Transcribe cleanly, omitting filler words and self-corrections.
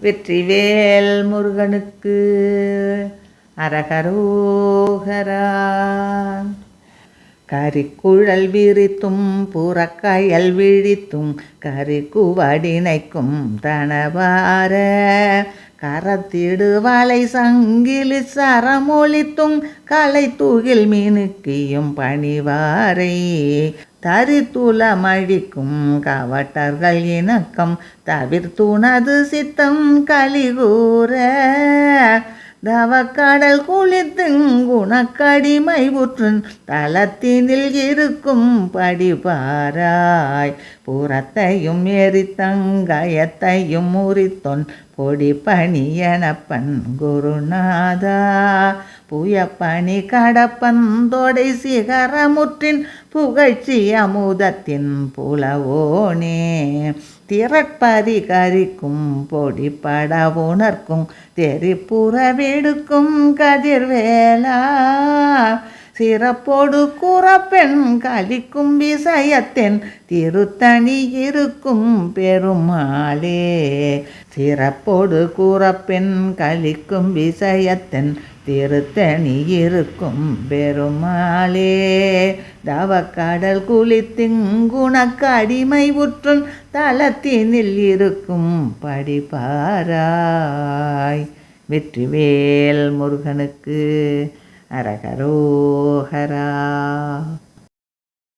வெற்றிவேல் முருகனுக்கு அரகரோகரா. கரிக்குழல் விரித்தும் புறக்கயல் விழித்தும் கரிக்குவடினைக்கும் தனவார கரத்திடு வலை சங்கிலி சரமொழித்தும் கலை தூகில் மினுக்கியும் பணிவாரை தரித்துளமழிக்கும் கவட்டர்கள் இணக்கம் தவிர்த்துணது சித்தம் கலிகூர தவக்கடல் குளித்துங்குணக்கடிமை உற்றுன் தளத்தினில் இருக்கும் படிபாராய் புறத்தையும் எரித்தங்கயத்தையும் முறித்தொன் பொடி பணியனப்பன் குருநாதா புயப்பணி கடப்பந்தொடை சிகரமுற்றின் புகழ்ச்சி அமுதத்தின் புலவோனே திரட்பதி கரிக்கும் பொடிப்பட உணர்க்கும் தெரிப்புறவெடுக்கும் கதிர்வேலா சிறப்போடு கூறப்பெண் கலிக்கும் விஷயத்தின் திருத்தணி இருக்கும் பெருமாளே சிறப்போடு கூறப்பெண் கலிக்கும் விஷயத்தின் திருத்தணி இருக்கும் பெருமாளே தவக்கடல் குளித்திங்குணக்கு அடிமை உற்றுன் தளத்தினில் இருக்கும் படிபாராய். வெற்றிவேல் முருகனுக்கு அரகரோகரா.